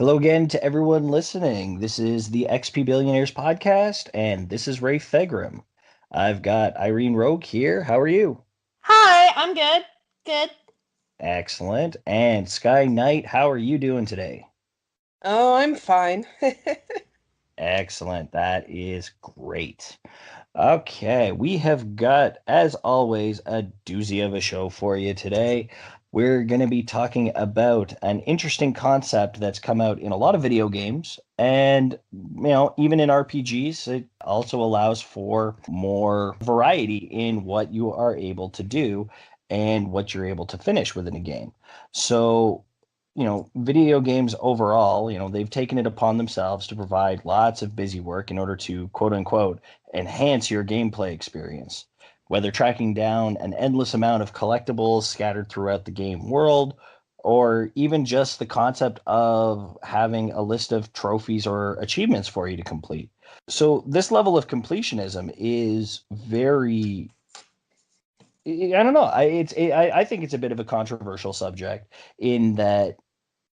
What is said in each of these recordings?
Hello again to everyone listening. This is the XP Billionaires podcast, and this is Ray Fegram. I've got Irene Rogue here. How are you? Hi, I'm good. Good. Excellent. And Sky Knight, how are you doing today? Oh, I'm fine. Excellent. That is great. Okay, we have got, as always, a doozy of a show for you today. We're going to be talking about an interesting concept that's come out in a lot of video games, and even in RPGs. It also allows for more variety in what you are able to do and what you're able to finish within a game. So, video games overall, they've taken it upon themselves to provide lots of busy work in order to quote unquote enhance your gameplay experience. Whether tracking down an endless amount of collectibles scattered throughout the game world, or even just the concept of having a list of trophies or achievements for you to complete. So, this level of completionism is very, I don't know. I think it's a bit of a controversial subject in that,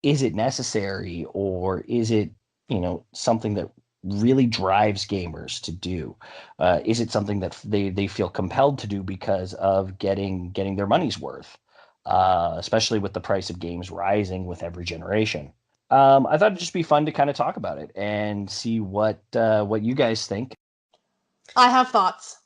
is it necessary, or is it, something that really drives gamers to do? Is it something that they feel compelled to do because of getting their money's worth, especially with the price of games rising with every generation? I thought it'd just be fun to kind of talk about it and see what you guys think. I have thoughts.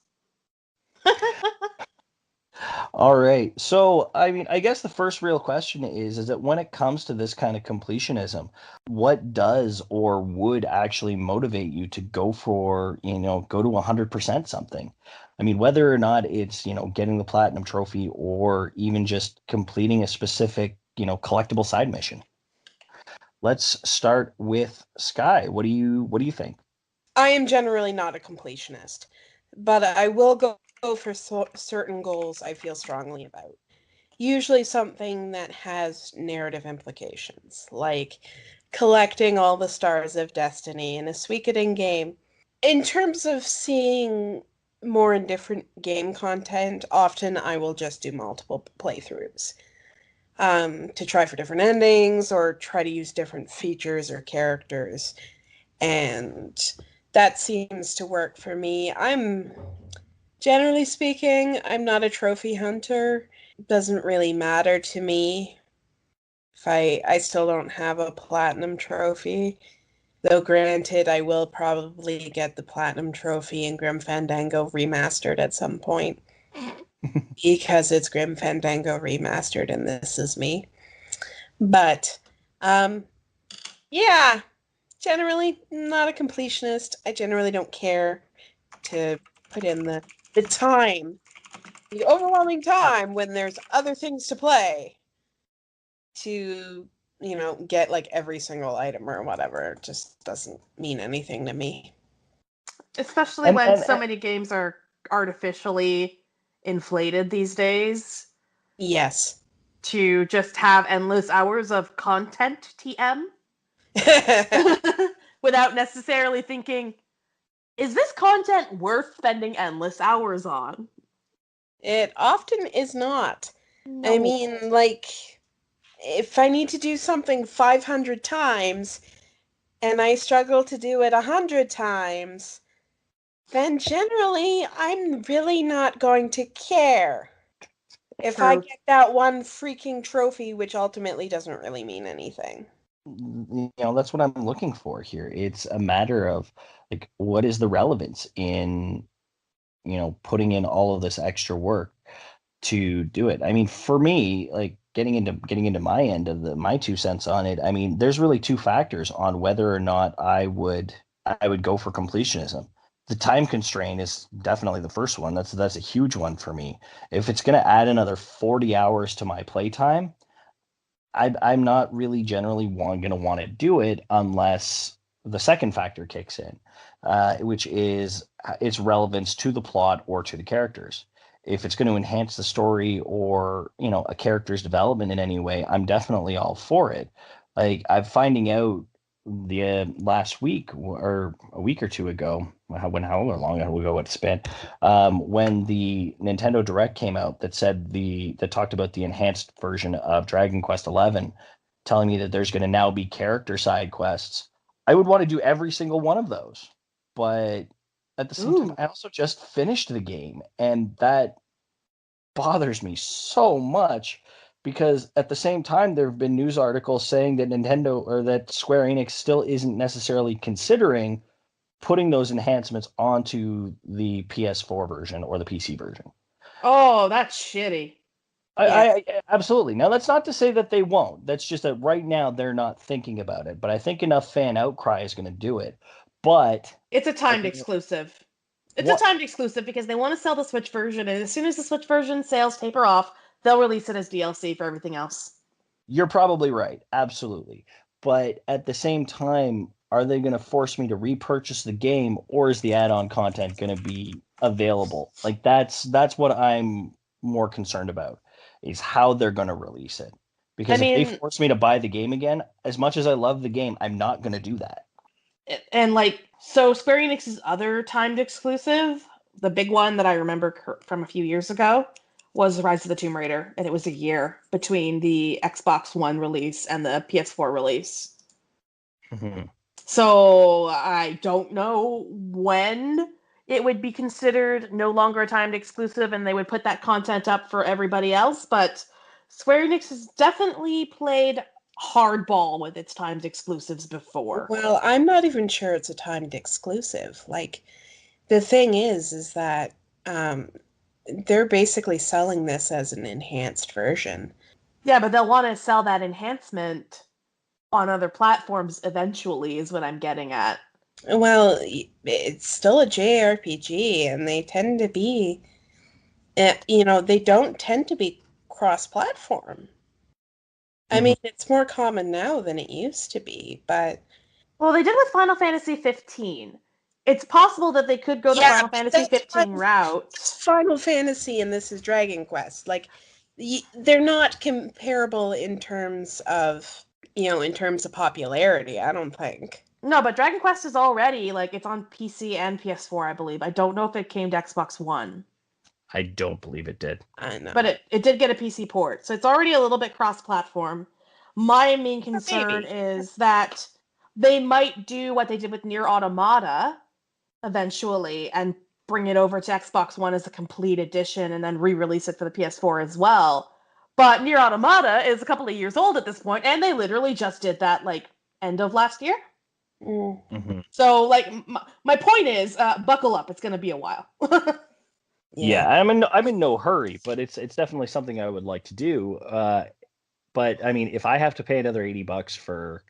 All right. So, I mean, I guess the first real question is that when it comes to this kind of completionism, what does or would actually motivate you to go for, go to 100% something? I mean, whether or not it's, getting the platinum trophy or even just completing a specific, collectible side mission. Let's start with Sky. What do you think? I am generally not a completionist, but I will go for certain goals I feel strongly about. Usually something that has narrative implications, like collecting all the stars of destiny in a Suikoden game. In terms of seeing more and different game content, often I will just do multiple playthroughs to try for different endings or try to use different features or characters. And that seems to work for me. Generally speaking, I'm not a trophy hunter. It doesn't really matter to me if I still don't have a platinum trophy. Though granted, I will probably get the platinum trophy in Grim Fandango remastered at some point because it's Grim Fandango remastered and this is me. But um yeah, generally not a completionist. I generally don't care to put in the time, the overwhelming time when there's other things to play to, get like every single item or whatever. It just doesn't mean anything to me. Especially And, when and, so many games are artificially inflated these days Yes. to just have endless hours of content TM without necessarily thinking, is this content worth spending endless hours on? It often is not. I No. mean, like, if I need to do something 500 times and I struggle to do it 100 times, then generally I'm really not going to care if I True. get that one freaking trophy, which ultimately doesn't really mean anything. that's what I'm looking for here. It's a matter of, like, what is the relevance in, putting in all of this extra work to do it? I mean, for me, like, getting into my end of my 2 cents on it, I mean, there's really two factors on whether or not I would go for completionism. The time constraint is definitely the first one. That's a huge one for me. If it's going to add another 40 hours to my playtime, I'm not really generally going to want to do it unless the second factor kicks in, which is its relevance to the plot or to the characters. If it's going to enhance the story or, a character's development in any way, I'm definitely all for it. Like, I'm finding out the last week or a week or two ago, however long ago it's been, when the Nintendo Direct came out that talked about the enhanced version of Dragon Quest 11. telling me that there's going to now be character side quests, I would want to do every single one of those. But at the same time, Ooh. I also just finished the game, and that bothers me so much because at the same time there have been news articles saying that Nintendo or that Square Enix still isn't necessarily considering putting those enhancements onto the PS4 version or the PC version. Oh, that's shitty. Yeah. I absolutely. Now that's not to say that they won't. That's just that right now they're not thinking about it. But I think enough fan outcry is going to do it. But It's a at timed the, exclusive. It's a what timed exclusive because they want to sell the Switch version, and as soon as the Switch version sales taper off, they'll release it as DLC for everything else. You're probably right. Absolutely. But at the same time, are they going to force me to repurchase the game or is the add-on content going to be available? Like that's what I'm more concerned about is how they're going to release it. I Because if they mean, force me to buy the game again, as much as I love the game, I'm not going to do that. and like, so Square Enix's other timed exclusive, the big one that I remember from a few years ago, was Rise of the Tomb Raider, and it was a year between the Xbox One release and the PS4 release. Mhm. So I don't know when it would be considered no longer a timed exclusive and they would put that content up for everybody else, but Square Enix has definitely played hardball with its timed exclusives before. Well, I'm not even sure it's a timed exclusive. Like, the thing is that um, they're basically selling this as an enhanced version. Yeah, but they'll want to sell that enhancement on other platforms eventually, is what I'm getting at. Well, it's still a JRPG, and they tend to be, they don't tend to be cross-platform. I Mhm. mean, it's more common now than it used to be, but Well, they did with Final Fantasy 15. It's possible that they could go the yeah, Final but Fantasy that's 15 route. Final Fantasy and this is Dragon Quest. Like, they're not comparable in terms of, in terms of popularity, I don't think. No, but Dragon Quest is already like it's on PC and PS4, I believe. I don't know if it came to Xbox One, I don't believe it did. I know. but it did get a PC port. So it's already a little bit cross-platform. My main concern Maybe. is that they might do what they did with Nier Automata eventually and bring it over to Xbox One as a complete edition and then re-release it for the PS4 as well. But Nier Automata is a couple of years old at this point, and they literally just did that like end of last year. Mm, Mhm. So, like, my point is, buckle up. It's going to be a while. yeah. Yeah, I'm in no hurry, but it's definitely something I would like to do. But I mean, if I have to pay another $80 for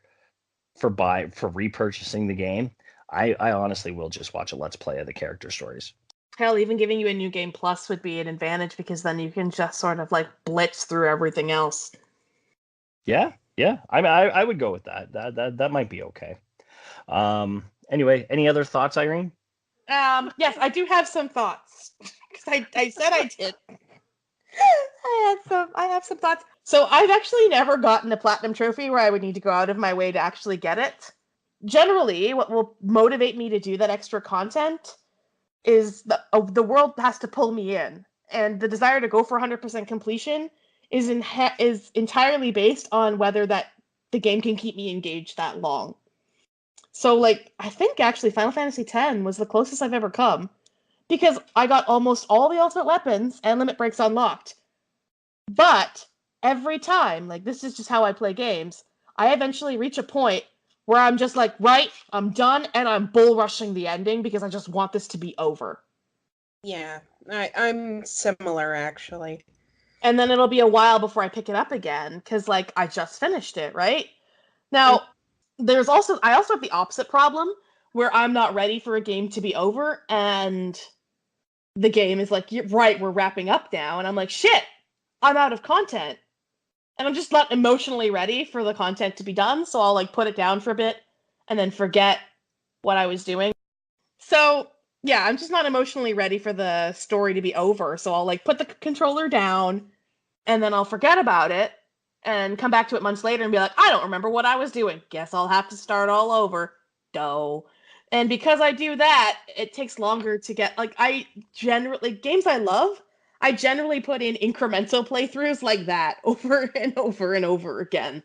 repurchasing the game, I honestly will just watch a let's play of the character stories. Hell, even giving you a new game plus would be an advantage because then you can just sort of like blitz through everything else. Yeah, yeah. I would go with that. That might be okay. Anyway, any other thoughts, Irene? Yes, I do have some thoughts because I said I did. I have some thoughts. So I've actually never gotten a platinum trophy where I would need to go out of my way to actually get it. Generally, what will motivate me to do that extra content is the world has to pull me in, and the desire to go for 100% completion is entirely based on whether that the game can keep me engaged that long. So, like, I think actually Final Fantasy X was the closest I've ever come because I got almost all the ultimate weapons and limit breaks unlocked. But every time, like, this is just how I play games, I eventually reach a point where I'm just like, right, I'm done, and I'm bull rushing the ending because I just want this to be over. Yeah. I'm similar, actually. And then it'll be a while before I pick it up again because, like, I just finished it, right? Mm, Now, I also have the opposite problem where I'm not ready for a game to be over and the game is like, you're right, we're wrapping up now. And I'm like, shit, I'm out of content. And I'm just not emotionally ready for the content to be done. So I'll like put it down for a bit and then forget what I was doing. So yeah, I'm just not emotionally ready for the story to be over. So I'll like put the controller down and then I'll forget about it and come back to it months later and be like, I don't remember what I was doing. Guess I'll have to start all over. Doh. And because I do that, it takes longer to get like I generally games I love, I generally put in incremental playthroughs like that over and over and over again.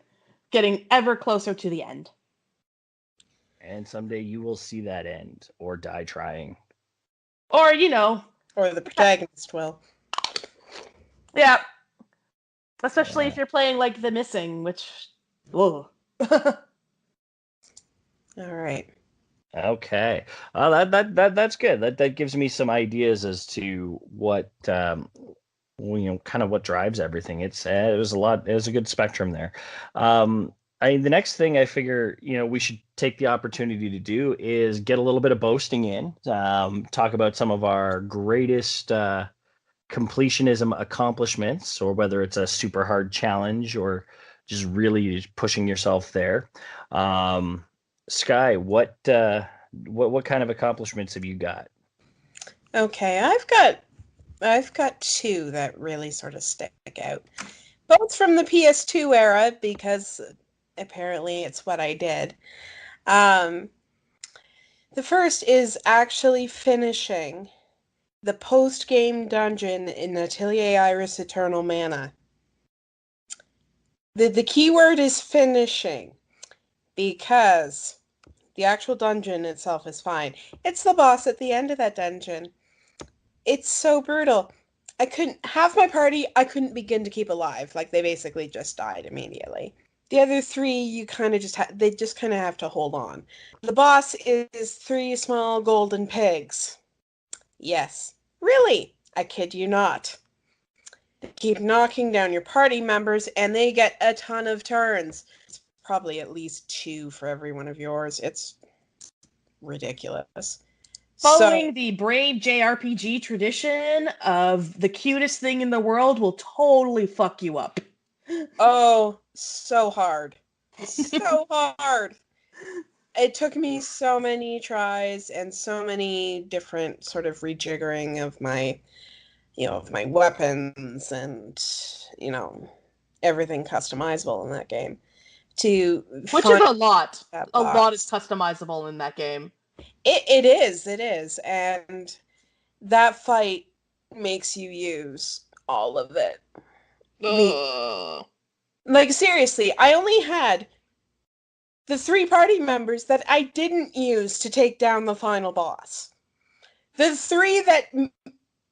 getting ever closer to the end. And someday you will see that end or die trying. Or, you know. Or the protagonist will. Yeah. Especially Yeah. if you're playing like The Missing, which. Whoa. All right. Okay. That's good. That gives me some ideas as to what kind of what drives everything. It was a lot. It was a good spectrum there. The next thing I figure we should take the opportunity to do is get a little bit of boasting in. Talk about some of our greatest completionism accomplishments, or whether it's a super hard challenge or just really pushing yourself there. Sky, what kind of accomplishments have you got? Okay, I've got two that really sort of stick out. Both from the PS2 era, because apparently it's what I did. Um, the first is actually finishing the post-game dungeon in Atelier Iris Eternal Mana. The key word is finishing, because the actual dungeon itself is fine. It's the boss at the end of that dungeon. It's so brutal. Half my party, I couldn't begin to keep alive. Like, they basically just died immediately. The other three, you kind of they just kind of have to hold on. The boss is 3 small golden pigs. Yes. Really? I kid you not. They keep knocking down your party members, and they get a ton of turns. It's probably at least 2 for every one of yours. It's ridiculous. Following the brave JRPG tradition of the cutest thing in the world will totally fuck you up. Oh, so hard. So hard. It took me so many tries and so many different sort of rejiggering of my, of my weapons and, everything customizable in that game to Which is find a lot. that A lot is boss. customizable in that game. It is. And that fight makes you use all of it. Like, seriously, I only had the 3 party members that I didn't use to take down the final boss. The 3 that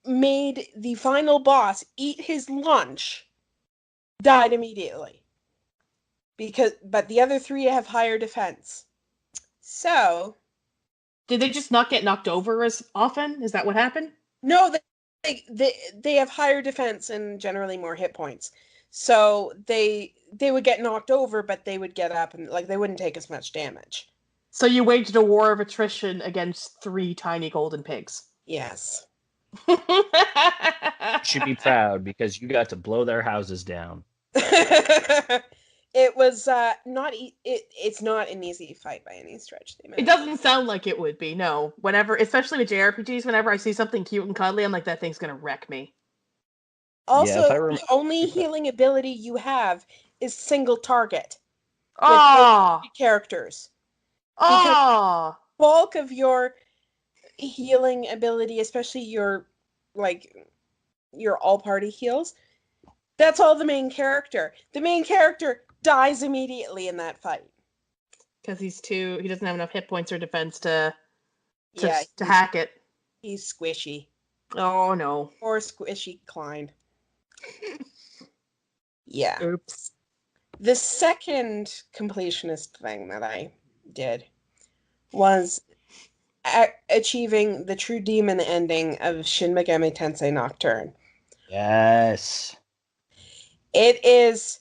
made the final boss eat his lunch died immediately. But the other 3 have higher defense. So, did they just not get knocked over as often? Is that what happened? no, they have higher defense and generally more hit points. So they would get knocked over, but they would get up and they wouldn't take as much damage. So you waged a war of attrition against 3 tiny golden pigs. Yes. You should be proud because you got to blow their houses down. It was not it's not an easy fight by any stretch. It doesn't sound like it would be, no. Especially with JRPGs, whenever I see something cute and cuddly, I'm like, that thing's gonna wreck me. Also, the only healing ability you have is single target with those 3 characters. Because bulk of your healing ability, especially your all party heals, that's all the main character. The main character dies immediately in that fight. Because he doesn't have enough hit points or defense to to hack it. He's squishy. Oh no. Or squishy Klein. Yeah. Oops. The second completionist thing that I did was achieving the true demon ending of Shin Megami Tensei Nocturne. Yes. It is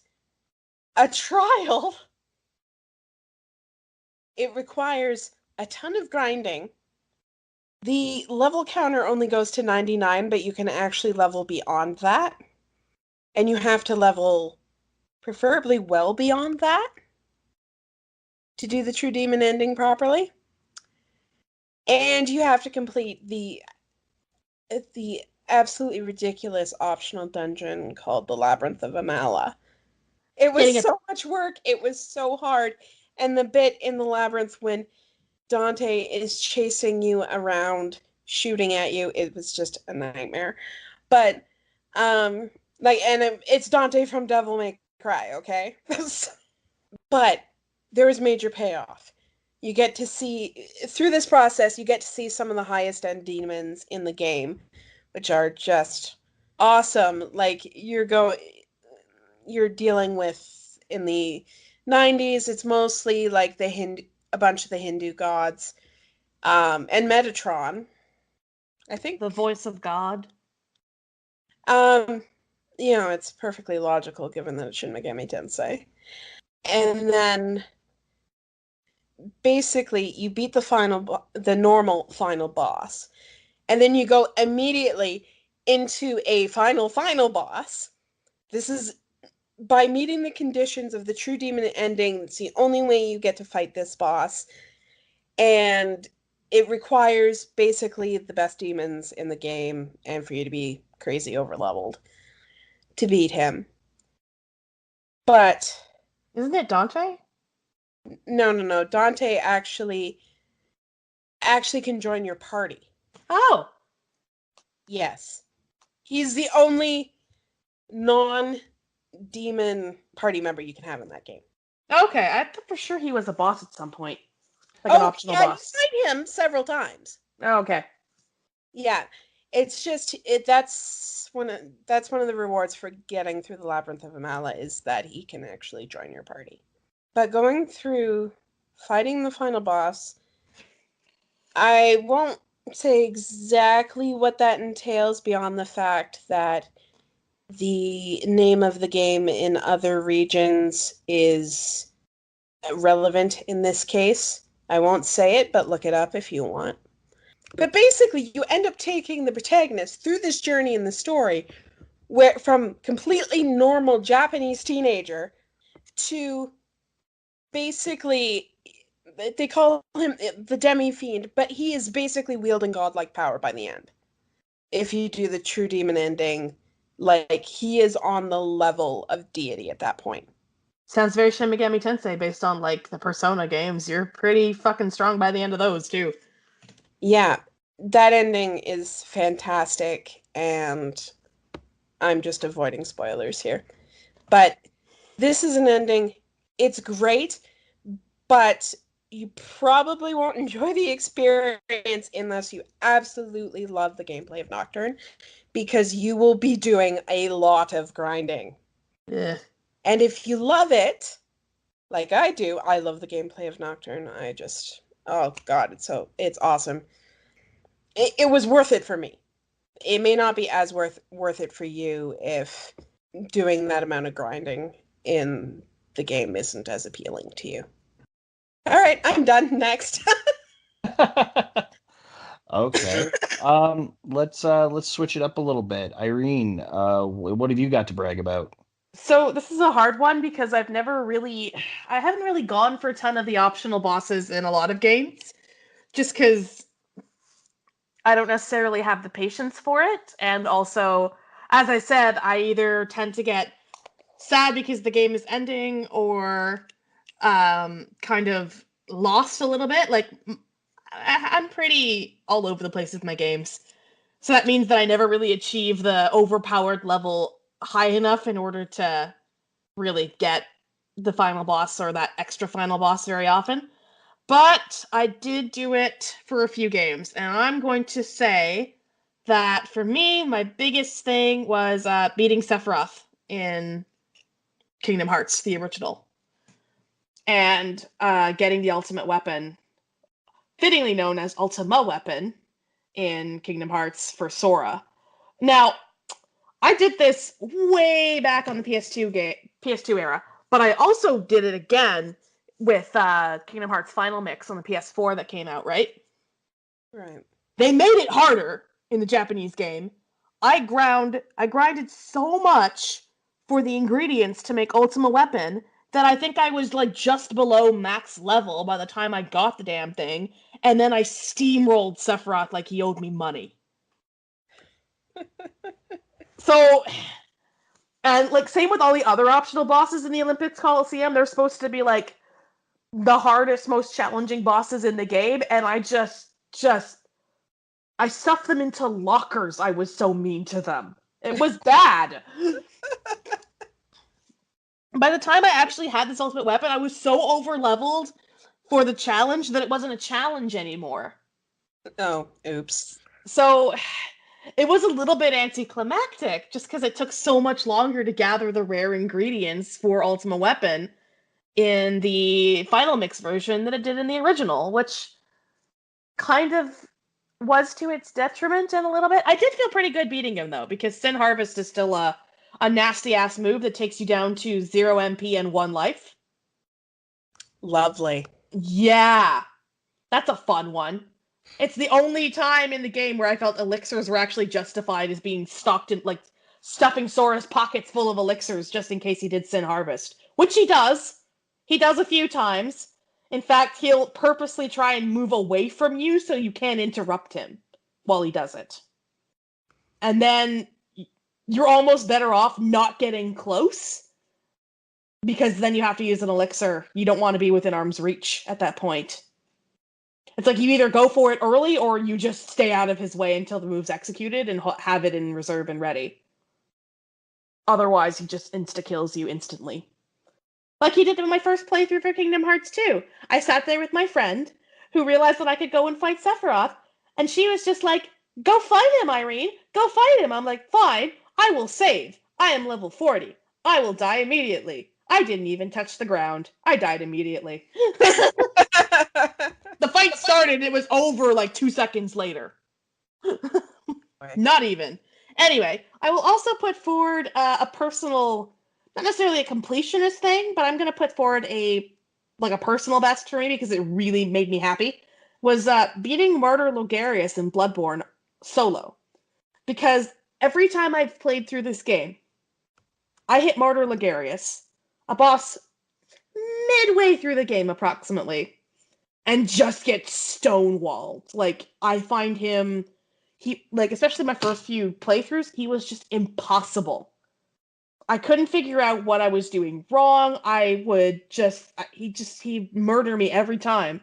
a trial. It requires a ton of grinding. The level counter only goes to 99, but you can actually level beyond that. And you have to level preferably well beyond that to do the true demon ending properly. And you have to complete the absolutely ridiculous optional dungeon called the Labyrinth of Amala. It was so much work. It was so hard. And the bit in the labyrinth when Dante is chasing you around, shooting at you, it was just a nightmare. But, and it's Dante from Devil May Cry, okay? But there is major payoff. You get to see, through this process, you get to see some of the highest end demons in the game, which are just awesome. Like you're dealing with in the 90s, it's mostly like a bunch of the Hindu gods, and Metatron. I think, The voice of God. um, it's perfectly logical given that it's Shin Megami Tensei. And then basically you beat the normal final boss, and then you go immediately into a final boss. This is by meeting the conditions of the true demon ending. It's the only way you get to fight this boss, and it requires basically the best demons in the game and for you to be crazy over leveled to beat him. But Isn't it Dante? no, Dante actually can join your party. Oh. Yes. He's the only non-demon party member you can have in that game. Okay, I thought for sure he was a boss at some point. Like an Oh, optional yeah, you boss. fight him several times. Oh, okay. Yeah. It's just that's one of the rewards for getting through the Labyrinth of Amala is that he can actually join your party. But going through fighting the final boss, I won't say exactly what that entails beyond the fact that the name of the game in other regions is relevant in this case. I won't say it, but look it up if you want. But basically, you end up taking the protagonist through this journey in the story where from completely normal Japanese teenager to basically they call him the demi-fiend, but he is basically wielding godlike power by the end. If you do the true demon ending, like he is on the level of deity at that point. Sounds very Shin Megami Tensei based on like the Persona games. You're pretty fucking strong by the end of those too. Yeah, that ending is fantastic, and I'm just avoiding spoilers here. But this is an ending. It's great, but you probably won't enjoy the experience unless you absolutely love the gameplay of Nocturne, because you will be doing a lot of grinding. Ugh. And if you love it, like I do, I love the gameplay of Nocturne. Oh God, it's awesome. It was worth it for me. It may not be as worth it for you if doing that amount of grinding in the game isn't as appealing to you. All right, I'm done. Next. Okay. Let's switch it up a little bit. Irene, what have you got to brag about? So this is a hard one because I haven't really gone for a ton of the optional bosses in a lot of games, just because I don't necessarily have the patience for it, and also, as I said, I either tend to get sad because the game is ending, or kind of lost a little bit. Like I'm pretty all over the place with my games. So that means that I never really achieve the overpowered level high enough in order to really get the final boss or that extra final boss very often. But I did do it for a few games, and I'm going to say that for me, my biggest thing was beating Sephiroth in Kingdom Hearts, the original, and getting the ultimate weapon, fittingly known as Ultima Weapon, in Kingdom Hearts for Sora. Now, I did this way back on the PS2 era, but I also did it again with Kingdom Hearts Final Mix on the PS4 that came out, right? Right. They made it harder in the Japanese game. I grinded so much for the ingredients to make Ultima Weapon that I think I was like just below max level by the time I got the damn thing, and then I steamrolled Sephiroth like he owed me money. So, and like same with all the other optional bosses in the Olympics Coliseum, they're supposed to be like the hardest, most challenging bosses in the game, and just I stuffed them into lockers. I was so mean to them. It was bad. By the time I actually had this ultimate weapon, I was so over-leveled for the challenge that it wasn't a challenge anymore. Oh, oops. So it was a little bit anticlimactic just because it took so much longer to gather the rare ingredients for Ultimate Weapon in the final mix version than it did in the original, which kind of was to its detriment in a little bit. I did feel pretty good beating him though, because Sin Harvest is still a nasty ass move that takes you down to 0 MP and 1 life. Lovely. Yeah, that's a fun one. It's the only time in the game where I felt elixirs were actually justified as being stocked in, like, stuffing Sora's pockets full of elixirs just in case he did Sin Harvest. Which he does. He does a few times. In fact, he'll purposely try and move away from you so you can't interrupt him while he does it. And then you're almost better off not getting close because then you have to use an elixir. You don't want to be within arm's reach at that point. It's like you either go for it early or you just stay out of his way until the move's executed and have it in reserve and ready. Otherwise, he just insta-kills you instantly. Like he did in my first playthrough for Kingdom Hearts 2. I sat there with my friend, who realized that I could go and fight Sephiroth, and she was just like, go fight him, Irene! Go fight him! I'm like, fine, I will save. I am level 40. I will die immediately. I didn't even touch the ground. I died immediately. The fight started, it was over like 2 seconds later. Not even. Anyway, I will also put forward a personal, not necessarily a completionist thing, but I'm going to put forward a personal best for me because it really made me happy, was beating Martyr Logarius in Bloodborne solo. Because every time I've played through this game, I hit Martyr Logarius, a boss midway through the game approximately, and just get stonewalled. Like, I find him, especially my first few playthroughs, he was just impossible. I couldn't figure out what I was doing wrong. He'd murder me every time.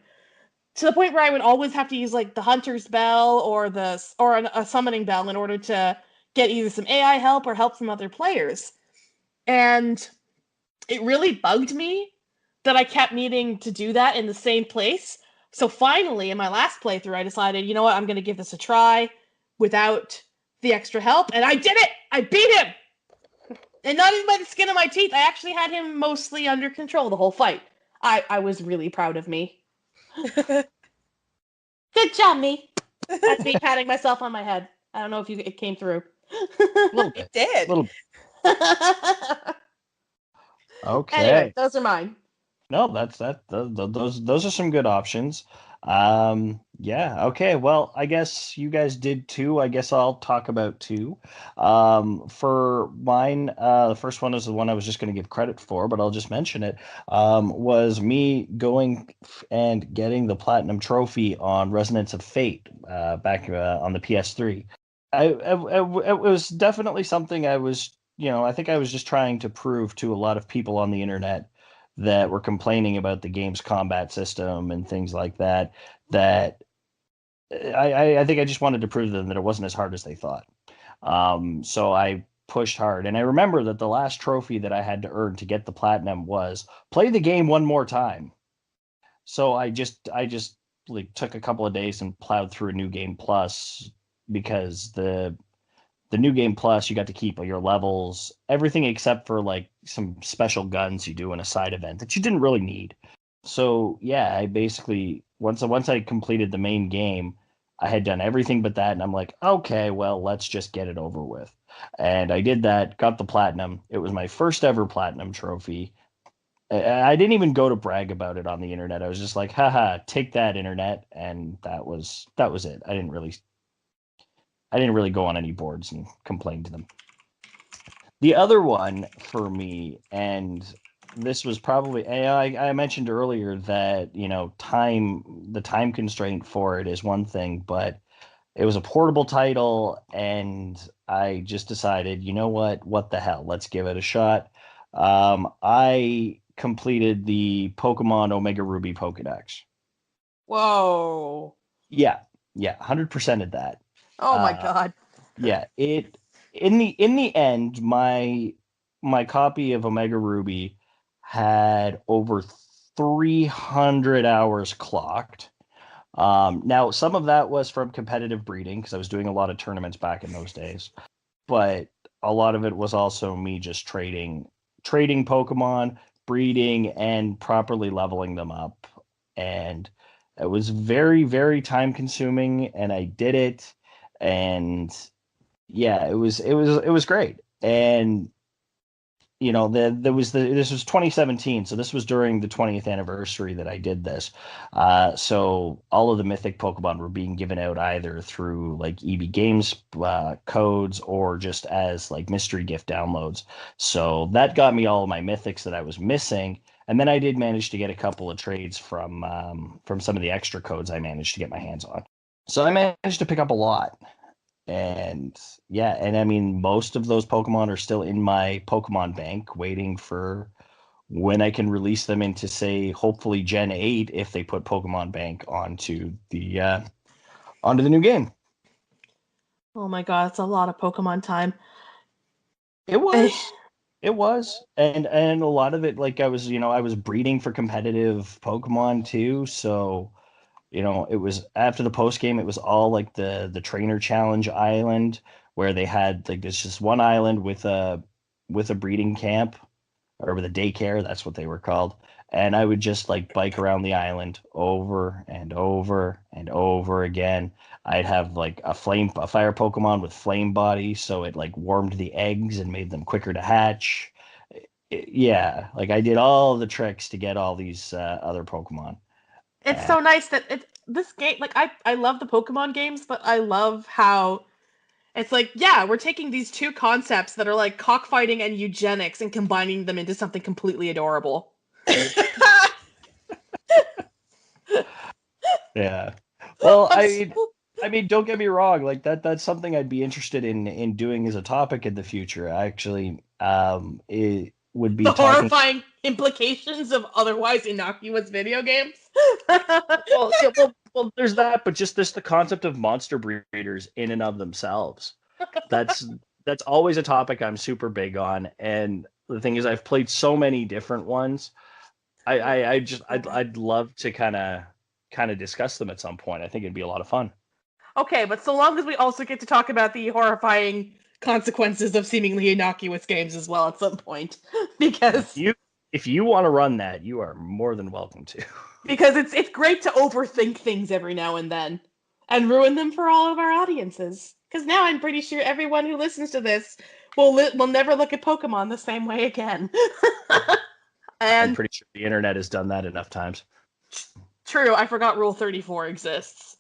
To the point where I would always have to use, like, the Hunter's Bell or a Summoning Bell in order to get either some AI help or help from other players. And it really bugged me that I kept needing to do that in the same place. So finally, in my last playthrough, I decided, you know what, I'm going to give this a try without the extra help. And I did it! I beat him! And not even by the skin of my teeth. I actually had him mostly under control the whole fight. I was really proud of me. Good job, me. That's me patting myself on my head. I don't know if it came through. A little bit. It did. Little. Okay. Anyway, those are mine. No, those are some good options. Yeah, okay. Well, I guess you guys did too. I guess I'll talk about two. For mine, the first one is the one I was just going to give credit for, but I'll just mention it. Was me going and getting the platinum trophy on Resonance of Fate, back on the PS3. It was definitely something I was, I think I was just trying to prove to a lot of people on the internet that were complaining about the game's combat system and things like that, that I think I just wanted to prove to them that it wasn't as hard as they thought. So I pushed hard. And I remember that the last trophy that I had to earn to get the platinum was play the game one more time. So I just like took a couple of days and plowed through a new game plus, because the new game plus, you got to keep your levels, everything except for like some special guns you do in a side event that you didn't really need. So yeah, I basically once I completed the main game, I had done everything but that, and I'm like, okay, well, let's just get it over with. And I did that, got the platinum. It was my first ever platinum trophy. I didn't even go to brag about it on the internet. I was just like, haha, take that, internet, and that was it. I didn't really go on any boards and complain to them. The other one for me, and this was probably, I mentioned earlier that, the time constraint for it is one thing, but it was a portable title, and I just decided, you know what the hell, let's give it a shot. I completed the Pokemon Omega Ruby Pokedex. Whoa. Yeah, 100% of that. Oh my god. Yeah, it in the end, my copy of Omega Ruby had over 300 hours clocked. Now, some of that was from competitive breeding because I was doing a lot of tournaments back in those days, but a lot of it was also me just trading Pokemon, breeding, and properly leveling them up. And it was very, very time consuming, and I did it. And yeah, it was great. And this was 2017, so this was during the 20th anniversary that I did this. So all of the mythic Pokemon were being given out either through like EB Games codes or just as like mystery gift downloads. So that got me all of my mythics that I was missing. And then I did manage to get a couple of trades from some of the extra codes I managed to get my hands on. So I managed to pick up a lot. And yeah, and I mean, most of those Pokemon are still in my Pokemon bank waiting for when I can release them into, say, hopefully Gen 8 if they put Pokemon Bank onto the new game. Oh my god, it's a lot of Pokemon time. It Eh, was. It was. And a lot of it, like I was breeding for competitive Pokemon too, so it was after the post game, it was all like the trainer challenge island where they had like this just one island with a breeding camp or with a daycare, that's what they were called. And I would just like bike around the island over and over and over again. I'd have like a fire Pokemon with flame body, so it like warmed the eggs and made them quicker to hatch. Yeah, like I did all the tricks to get all these other Pokemon. it's so nice that this game, like I love the Pokemon games, but I love how it's like, yeah, we're taking these two concepts that are like cockfighting and eugenics and combining them into something completely adorable. Yeah. Well, I'm I so, mean, I mean, don't get me wrong. Like that's something I'd be interested in doing as a topic in the future. Actually, it would be the talking. horrifying implications of otherwise innocuous video games. Well, yeah, well, there's that, but just the concept of monster breeders in and of themselves. That's that's always a topic I'm super big on. And the thing is, I've played so many different ones. I'd love to kind of discuss them at some point. I think it'd be a lot of fun. Okay, but so long as we also get to talk about the horrifying consequences of seemingly innocuous games as well at some point, because If you want to run that, you are more than welcome to. it's great to overthink things every now and then and ruin them for all of our audiences. Because now I'm pretty sure everyone who listens to this will never look at Pokemon the same way again. I'm And pretty sure the internet has done that enough times. true, I forgot Rule 34 exists.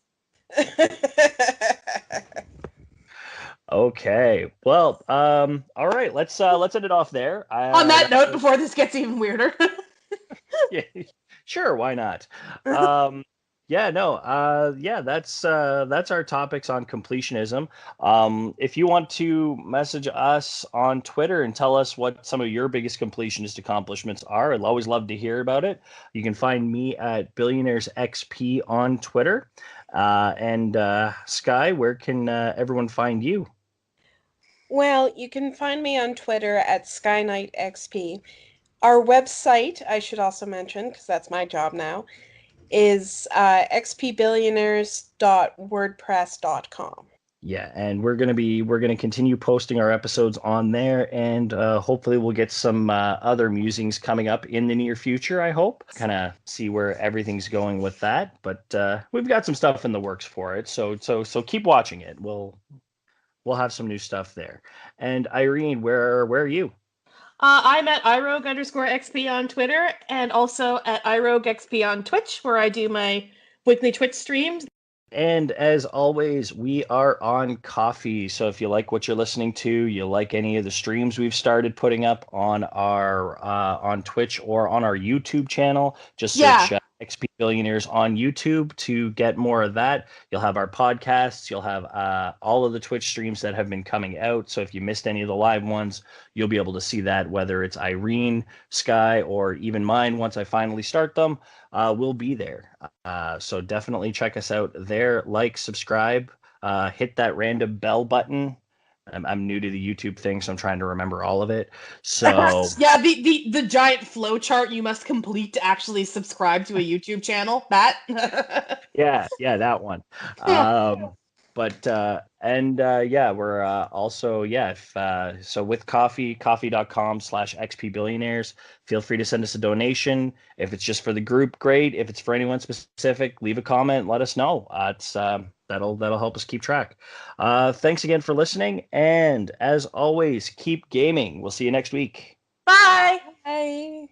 Okay. Well, all right. Let's end it off there. On that note, before this gets even weirder. Yeah, sure, why not? Yeah, no, yeah, that's our topics on completionism. If you want to message us on Twitter and tell us what some of your biggest completionist accomplishments are, I'd always love to hear about it. You can find me at Billionaires XP on Twitter. And Sky, where can everyone find you? Well, you can find me on Twitter at SkyKnightXP. Our website, I should also mention, because that's my job now, is xpbillionaires.wordpress.com. Yeah, and we're gonna continue posting our episodes on there, and hopefully we'll get some other musings coming up in the near future. I hope kind of see where everything's going with that, but we've got some stuff in the works for it. So keep watching it. We'll have some new stuff there. And Irene, where are you? I'm at irogue_xp on Twitter and also at iroguexp on Twitch, where I do my weekly Twitch streams. And as always, we are on Coffee. So if you like what you're listening to, you like any of the streams we've started putting up on our on Twitch or on our YouTube channel, just Yeah, search XP Billionaires on YouTube to get more of that. You'll have our podcasts. You'll have all of the Twitch streams that have been coming out. So if you missed any of the live ones, you'll be able to see that, whether it's Irene, Sky, or even mine once I finally start them. We'll be there. So definitely check us out there. Like, subscribe, hit that random bell button I'm new to the YouTube thing, so I'm trying to remember all of it. So Yeah, the giant flow chart you must complete to actually subscribe to a YouTube channel. That. yeah, that one. But and yeah, we're also if so with coffee.com/XP Billionaires. Feel free to send us a donation. If it's just for the group, great. If it's for anyone specific, leave a comment, let us know. It's that'll help us keep track. Thanks again for listening, and as always, keep gaming. We'll see you next week. Bye. Bye.